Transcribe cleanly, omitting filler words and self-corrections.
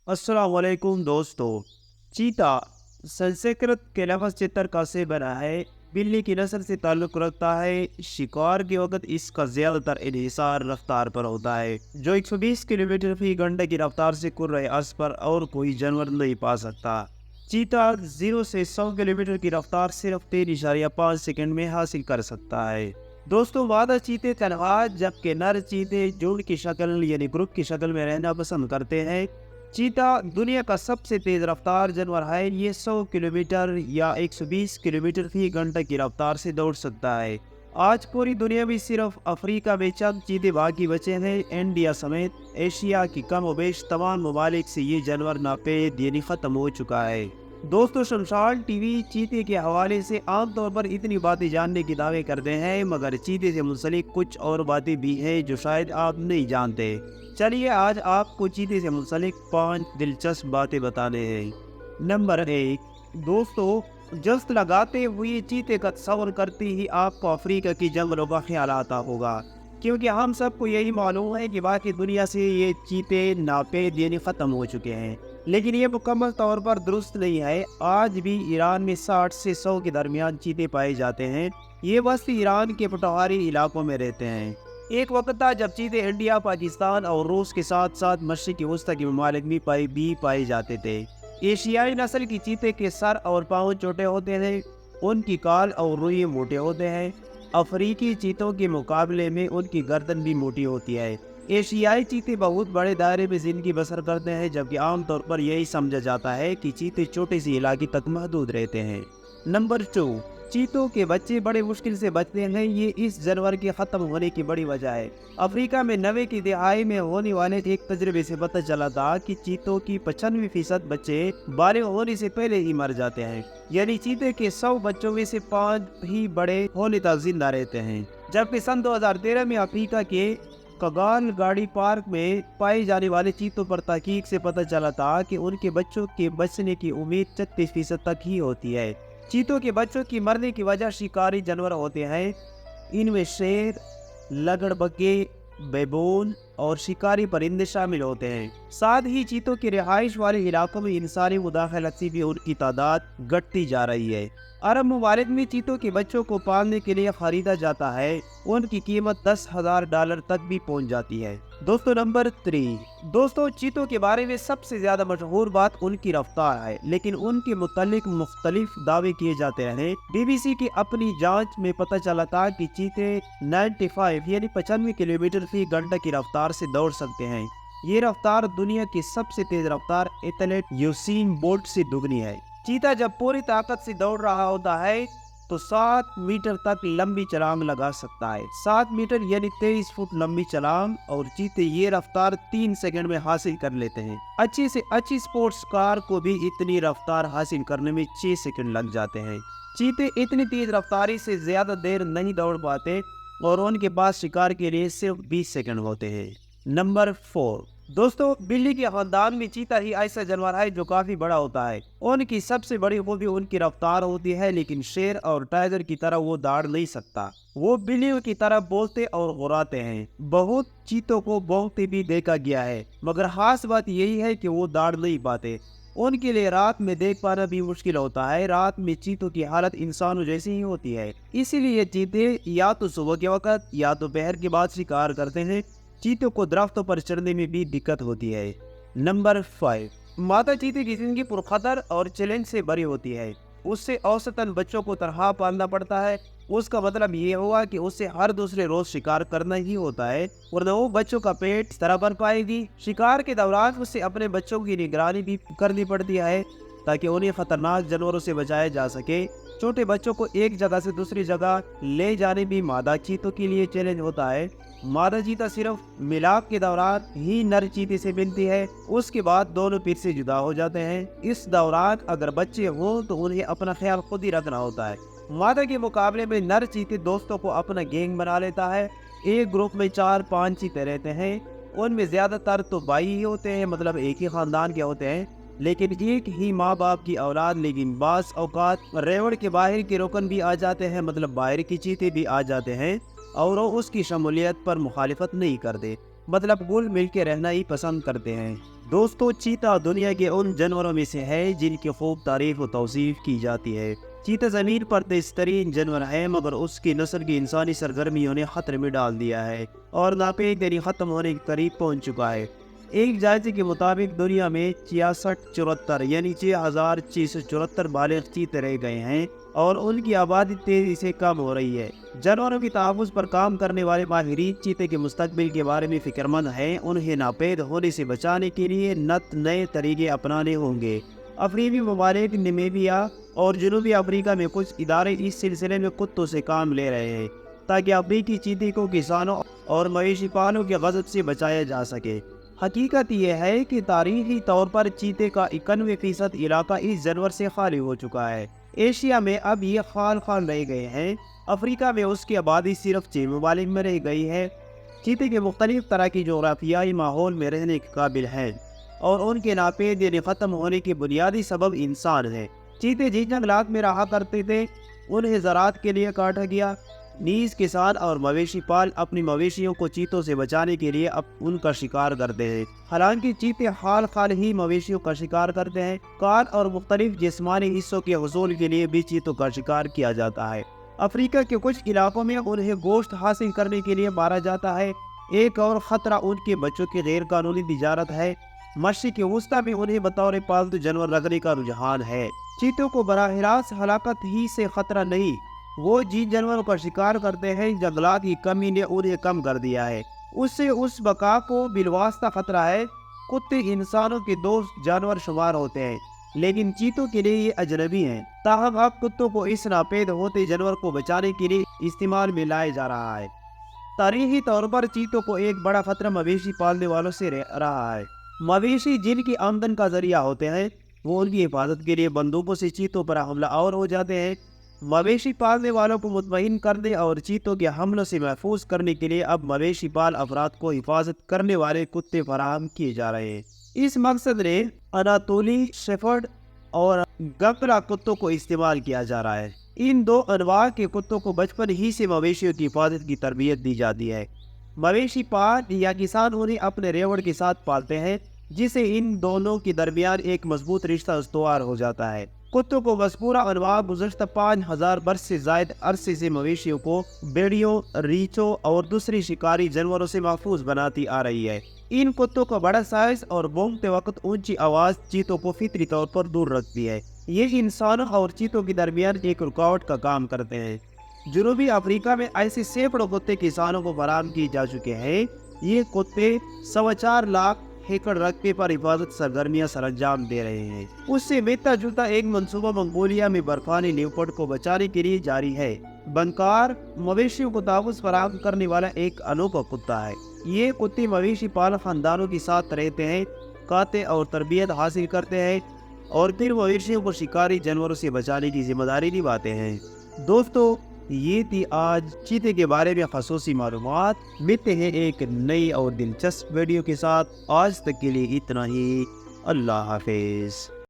अस्सलाम वालेकुम दोस्तों। चीता संस्कृत के लफ्ज़ चित्रकार से बना है। बिल्ली की नस्ल से ताल्लुक़ रखता है। शिकार के वक्त इसका ज़्यादातर इन्हिसार रफ्तार पर होता है, जो 120 किलोमीटर फी घंटे की रफ्तार से कुर्रे अर्ज़ पर और कोई जानवर नहीं पा सकता। चीता 0 से 100 किलोमीटर की रफ्तार सिर्फ 3.5 सेकंड में हासिल कर सकता है। दोस्तों, मादा चीते तन्हा जबकि नर चीते झुंड की शक्ल यानी ग्रुप की शक्ल में रहना पसंद करते हैं। चीता दुनिया का सबसे तेज रफ्तार जानवर है। ये 100 किलोमीटर या 120 किलोमीटर फी घंटे की रफ्तार से दौड़ सकता है। आज पूरी दुनिया में सिर्फ अफ्रीका में चंद चीते बाकी बचे हैं। इंडिया समेत एशिया की कम वेश तमाम ममालिक से ये जानवर नापेद यानी ख़त्म हो चुका है। दोस्तों, शमशान टीवी चीते के हवाले से आमतौर पर इतनी बातें जानने की दावे करते हैं, मगर चीते से मुंसलिक कुछ और बातें भी हैं जो शायद आप नहीं जानते। चलिए आज आपको चीते से मुंसलिक 5 दिलचस्प बातें बताने हैं। नंबर 1, दोस्तों, जस्त लगाते हुए चीते का तस्वर करते ही आपको अफ्रीका की जंगलों का ख्याल आता होगा, क्योंकि हम सबको यही मालूम है कि बाकी दुनिया से ये चीते नापेद यानी ख़त्म हो चुके हैं। लेकिन ये मुकम्मल तौर पर दुरुस्त नहीं है। आज भी ईरान में 60 से 100 के दरमियान चीते पाए जाते हैं। ये बस्ती ईरान के पठारी इलाकों में रहते हैं। एक वक्त था जब चीते इंडिया, पाकिस्तान और रूस के साथ साथ मशरिकी वस्ता के ममालिक में पाए जाते थे। एशियाई नस्ल की चीते के सर और पाँव छोटे होते हैं। उनकी काल और रुई मोटे होते हैं। अफ्रीकी चीतों के मुकाबले में उनकी गर्दन भी मोटी होती है। एशियाई चीते बहुत बड़े दायरे में जिंदगी बसर करते हैं, जबकि आमतौर पर यही समझा जाता है कि चीते छोटे से इलाके तक महदूद रहते हैं। नंबर 2, चीतों के बच्चे बड़े मुश्किल से बचते हैं। ये इस जानवर के ख़त्म होने की बड़ी वजह है। अफ्रीका में 90 की दहाई में होने वाले एक तजर्बे से पता चला था कि चीतों की 95% बच्चे बालिग होने से पहले ही मर जाते हैं। यानी चीते के 100 बच्चों में से 5 ही बड़े होने तक जिंदा रहते हैं। जबकि सन 2013 में अफ्रीका के कगाल गाड़ी पार्क में पाए जाने वाले चीतों पर तहकीक से पता चला था कि उनके बच्चों के बचने की उम्मीद 36% तक ही होती है। चीतों के बच्चों की मरने की वजह शिकारी जानवर होते हैं। इनमें शेर, लगड़बग्गे, बेबून और शिकारी परिंदे शामिल होते हैं। साथ ही चीतों की रिहाइश वाले इलाकों में इंसानी मुदाखलत से भी उनकी तादाद घटती जा रही है। अरब ममालिक में चीतों के बच्चों को पालने के लिए खरीदा जाता है। उनकी कीमत $10,000 तक भी पहुंच जाती है। दोस्तों, नंबर 3, दोस्तों, चीतों के बारे में सबसे ज्यादा मशहूर बात उनकी रफ्तार है, लेकिन उनके मुतालिक मुख्तलिफ दावे किए जाते रहे। BBC की अपनी जांच में पता चला था कि चीते 95 यानी 95 किलोमीटर फी घंटे की रफ्तार से दौड़ सकते हैं। ये रफ्तार दुनिया की सबसे तेज रफ्तार एथलीट यूसेन बोल्ट से दुगनी है। चीता जब पूरी ताकत से दौड़ रहा होता है तो 7 मीटर तक लंबी छलांग लगा सकता है। 7 मीटर यानी 23 फुट लंबी छलांग। और चीते ये रफ्तार 3 सेकंड में हासिल कर लेते हैं। अच्छी से अच्छी स्पोर्ट्स कार को भी इतनी रफ्तार हासिल करने में 6 सेकंड लग जाते हैं। चीते इतनी तेज रफ्तारी से ज्यादा देर नहीं दौड़ पाते और उनके पास शिकार के लिए सिर्फ 20 सेकंड होते हैं। नंबर 4, दोस्तों, बिल्ली के खानदान में चीता ही ऐसा जानवर है जो काफी बड़ा होता है। उनकी सबसे बड़ी खूबी उनकी रफ्तार होती है, लेकिन शेर और टाइगर की तरह वो दौड़ नहीं सकता। वो बिल्लियों की तरह बोलते और गुर्राते हैं। बहुत चीतों को भौंकते भी देखा गया है, मगर खास बात यही है कि वो दौड़ नहीं पाते। उनके लिए रात में देख पाना भी मुश्किल होता है। रात में चीतों की हालत इंसानों जैसी ही होती है, इसीलिए चीते या तो सुबह के वक्त या तो दोपहर के बाद शिकार करते हैं। चीतों को दरख्तों पर चढ़ने में भी दिक्कत होती है। नंबर 5, मादा चीते की जिंदगी पुरखतर और चैलेंज से भरी होती है। उससे औसतन बच्चों को तनहा पालना पड़ता है। उसका मतलब ये हुआ कि उससे हर दूसरे रोज शिकार करना ही होता है, वरना वो बच्चों का पेट इस तरह भर पाएगी। शिकार के दौरान उससे अपने बच्चों की निगरानी भी करनी पड़ती है ताकि उन्हें खतरनाक जानवरों से बचाया जा सके। छोटे बच्चों को एक जगह से दूसरी जगह ले जाने भी मादा चीतों के लिए चैलेंज होता है। मादा चीता सिर्फ मिलाप के दौरान ही नर चीते से मिलती है, उसके बाद दोनों फिर से जुदा हो जाते हैं। इस दौरान अगर बच्चे हों तो उन्हें अपना ख्याल खुद ही रखना होता है। मादा के मुकाबले में नर चीते दोस्तों को अपना गैंग बना लेता है। एक ग्रुप में 4-5 चीते रहते हैं। उनमें ज्यादातर तो भाई ही होते हैं, मतलब एक ही खानदान के होते हैं, लेकिन एक ही माँ बाप की औलाद। लेकिन बास औकात रेवड़ के बाहर के रुकन भी आ जाते हैं, मतलब बाहर की चीते भी आ जाते हैं और वो उसकी शमूलियत पर मुखालिफत नहीं करते, मतलब घुल मिल के रहना ही पसंद करते हैं। دوستو چیتا دنیا کے ان جانوروں میں سے ہے جن کی خوب تعریف و توصیف کی جاتی ہے۔ چیتا زمین پر تیز ترین جانور ہے، مگر اس کی نسل کی انسانی سرگرمیوں نے خطرے میں ڈال دیا ہے اور ناپید یعنی ختم ہونے کے قریب پہنچ چکا ہے۔ ایک جائزے کے مطابق دنیا میں 6674 یعنی 6674 بالغ چیتے رہ گئے ہیں اور ان کی آبادی تیزی سے کم ہو رہی ہے۔ جانوروں کے تحفظ پر کام کرنے والے ماہرین چیتے کے مستقبل کے بارے میں فکر مند ہیں۔ انہیں ناپید ہونے سے بچانے کے لیے نئے طریقے اپنانے ہوں گے۔ افریقی ممالک، نمیبیا اور جنوبی افریقہ میں کچھ ادارے اس سلسلے میں کتوں سے کام لے رہے ہیں تاکہ افریقی چیتے کو کسانوں اور مویشی پالوں کے غضب سے بچایا جا سکے۔ حقیقت یہ ہے کہ تاریخی طور پر چیتے کا 91% علاقہ اس جانور سے خالی ہو چکا ہے۔ ایشیا میں اب یہ خال رہ گئے ہیں۔ افریقہ میں اس کی آبادی صرف 6 ممالک میں رہ گئی ہے۔ چیتے کے مختلف طرح کی جغرافیائی ماحول میں رہنے کے قابل ہیں اور ان کے ناپید یعنی ختم ہونے کے بنیادی سبب انسان ہے۔ چیتے جن جنگلات میں رہا کرتے تھے انہیں زراعت کے لیے کاٹا گیا، نیز کسان اور مویشی پال اپنی مویشیوں کو چیتوں سے بچانے کے لیے ان کا شکار کرتے ہیں۔ حالانکہ چیتے حال ہی مویشیوں کا شکار کرتے ہیں، کان اور مختلف جسمانی حصوں کے حصول کے لیے بھی چیتوں کا شکار کیا جاتا ہے۔ افریقہ کے کچھ علاقوں میں انہیں گوشت حاصل کرنے کے لیے مارا جاتا ہے۔ ایک اور خطرہ ان کے بچوں کی غیر قانونی تجارت ہے۔ مشرق وسطیٰ میں انہیں بطور پالتو جانور رکھنے کا رجحان ہے۔ چیتوں کو براہ راست ہلاکت ہی سے خطرہ نہیں، وہ جن جانوروں کا شکار کرتے ہیں جنگلات کی کمی نے انہیں کم کر دیا ہے، اس سے اس بقا کو بالواسطہ خطرہ ہے۔ کتے انسانوں کے دوست جانور شمار ہوتے ہیں لیکن چیتوں کے لیے یہ اجنبی ہیں، تاہم اب کتوں کو اس ناپید ہوتے جانور کو بچانے کے لیے استعمال میں لایا جا رہا ہے۔ تاریخی طور پر چیتوں کو ایک بڑا خطرہ مویشی پالنے والوں سے رہا ہے۔ مویشی جن کی آمدن کا ذریعہ ہوتے ہیں وہ ان کی حفاظت کے لیے بندوقوں سے چیتوں پر حملہ آور ہو جاتے ہیں۔ مویشی پالنے والوں کو مطمئن کرنے اور چیتوں کے حملوں سے محفوظ کرنے کے لیے اب مویشی پال افراد کو حفاظت کرنے والے کتے فراہم کیے جا رہے ہیں۔ اس مقصد نے اناتولی شیفرڈ اور گمبرا کتوں کو استعمال کیا جا رہا ہے۔ ان دو انواع کے کتوں کو بچپن ہی سے مویشیوں کی حفاظت کی تربیت دی جاتی ہے۔ مویشی پال یا کسان انہیں اپنے ریوڑ کے ساتھ پالتے ہیں جس سے ان دونوں کے درمیان ایک مضبوط رشتہ استوار ہو جاتا ہے۔ کتوں کو مذکورہ انواع گزشتہ 5000 برس سے زائد عرصے سے مویشیوں کو بھیڑیوں، ریچھوں اور دوسری شکاری جانوروں سے محفوظ بناتی آ رہی ہے۔ ان کتوں کا بڑا سائز اور بھونکتے وقت اونچی آواز چیتوں کو فطری طور پر دور رکھتی ہے۔ یہ انسانوں اور چیتوں کے درمیان ایک رکاوٹ کا کام کرتے ہیں۔ جنوبی افریقہ میں ایسے سینکڑوں کتے کسانوں کو فراہم کیے جا چکے ہیں۔ یہ کتے 4.25 لاکھ ایکڑ رقبے پر حفاظت سرگرمیاں سر انجام دے رہے ہیں۔ اس سے ملتا جلتا ایک منصوبہ منگولیا میں برفانی لیوپرڈ کو بچانے کے لیے جاری ہے۔ بنکار مویشیوں کو تحفظ فراہم کرنے والا ایک انوکھا کتا ہے۔ یہ کتے مویشی پال خاندانوں کے ساتھ رہتے ہیں، کھاتے اور تربیت حاصل کرتے ہیں اور پھر مویشیوں کو شکاری جانوروں سے بچانے کی ذمہ داری نبھاتے ہیں۔ دوستو، یہ تھی آج چیتے کے بارے میں خصوصی معلومات۔ ملتے ہیں ایک نئی اور دلچسپ ویڈیو کے ساتھ۔ آج تک کے لیے اتنا ہی۔ اللہ حافظ۔